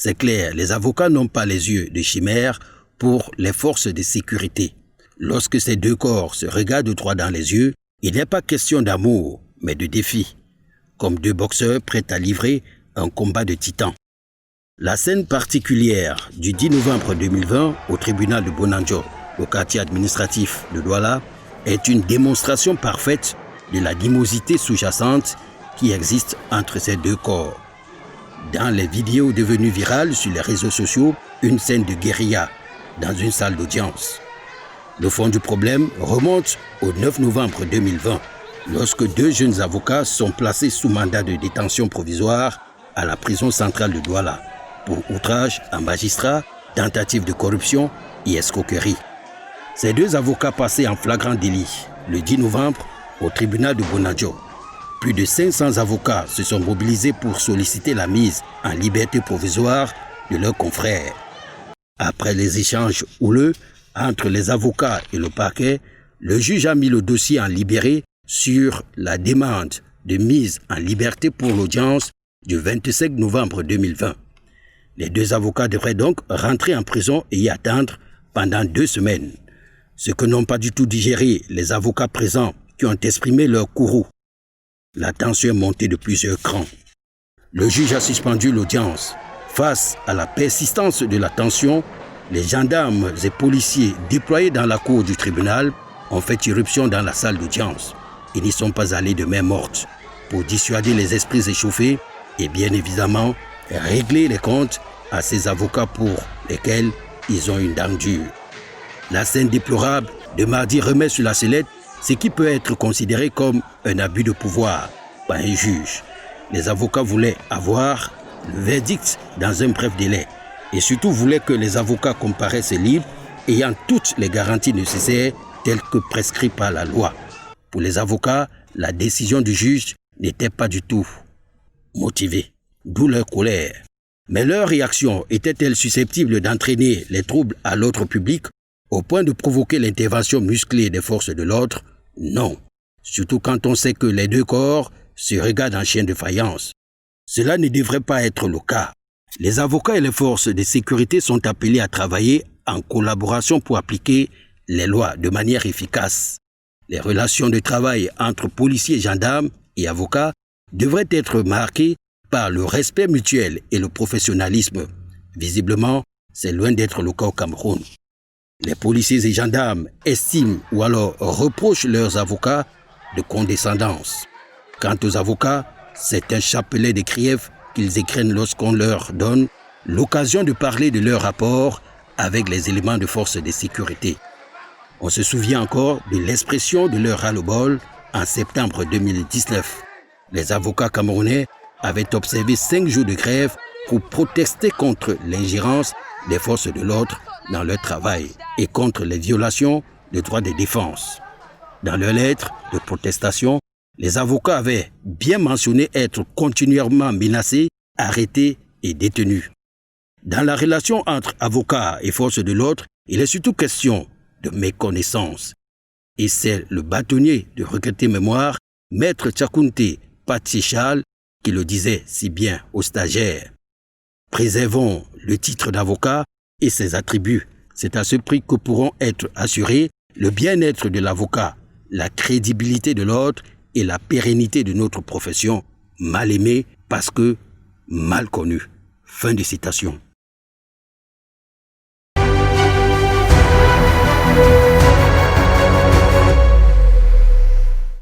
C'est clair, les avocats n'ont pas les yeux de chimère pour les forces de sécurité. Lorsque ces deux corps se regardent droit dans les yeux, il n'est pas question d'amour, mais de défi, comme deux boxeurs prêts à livrer un combat de titans. La scène particulière du 10 novembre 2020 au tribunal de Bonanjo, au quartier administratif de Douala, est une démonstration parfaite de la animosité sous-jacente qui existe entre ces deux corps. Dans les vidéos devenues virales sur les réseaux sociaux, une scène de guérilla dans une salle d'audience. Le fond du problème remonte au 9 novembre 2020, lorsque deux jeunes avocats sont placés sous mandat de détention provisoire à la prison centrale de Douala pour outrage à magistrat, tentative de corruption et escroquerie. Ces deux avocats passés en flagrant délit le 10 novembre au tribunal de Bonanjo. Plus de 500 avocats se sont mobilisés pour solliciter la mise en liberté provisoire de leurs confrères. Après les échanges houleux entre les avocats et le parquet, le juge a mis le dossier en libéré sur la demande de mise en liberté pour l'audience du 25 novembre 2020. Les deux avocats devraient donc rentrer en prison et y attendre pendant 2 semaines. Ce que n'ont pas du tout digéré les avocats présents qui ont exprimé leur courroux. La tension est montée de plusieurs crans. Le juge a suspendu l'audience. Face à la persistance de la tension, les gendarmes et policiers déployés dans la cour du tribunal ont fait irruption dans la salle d'audience. Ils n'y sont pas allés de main morte pour dissuader les esprits échauffés et bien évidemment régler les comptes à ces avocats pour lesquels ils ont une dent dure. La scène déplorable de mardi remet sur la sellette ce qui peut être considéré comme un abus de pouvoir par un juge. Les avocats voulaient avoir le verdict dans un bref délai et surtout voulaient que les avocats comparaissent libres ayant toutes les garanties nécessaires telles que prescrites par la loi. Pour les avocats, la décision du juge n'était pas du tout motivée, d'où leur colère. Mais leur réaction était-elle susceptible d'entraîner les troubles à l'ordre public au point de provoquer l'intervention musclée des forces de l'ordre? Non. Surtout quand on sait que les deux corps se regardent en chien de faïence. Cela ne devrait pas être le cas. Les avocats et les forces de sécurité sont appelés à travailler en collaboration pour appliquer les lois de manière efficace. Les relations de travail entre policiers, gendarmes et avocats devraient être marquées par le respect mutuel et le professionnalisme. Visiblement, c'est loin d'être le cas au Cameroun. Les policiers et gendarmes estiment ou alors reprochent leurs avocats de condescendance. Quant aux avocats, c'est un chapelet de griefs qu'ils écrivent lorsqu'on leur donne l'occasion de parler de leur rapport avec les éléments de force de sécurité. On se souvient encore de l'expression de leur ras-le-bol en septembre 2019. Les avocats camerounais avaient observé 5 jours de grève pour protester contre l'ingérence des forces de l'ordre dans leur travail et contre les violations des droits de défense. Dans leurs lettres de protestation, les avocats avaient bien mentionné être continuellement menacés, arrêtés et détenus. Dans la relation entre avocats et forces de l'ordre, il est surtout question de méconnaissance. Et c'est le bâtonnier de regrettée mémoire, Maître Tchakounté Patsichal, qui le disait si bien aux stagiaires. Préservons le titre d'avocat et ses attributs. C'est à ce prix que pourront être assurés le bien-être de l'avocat, la crédibilité de l'ordre et la pérennité de notre profession, mal aimée parce que mal connue. Fin de citation.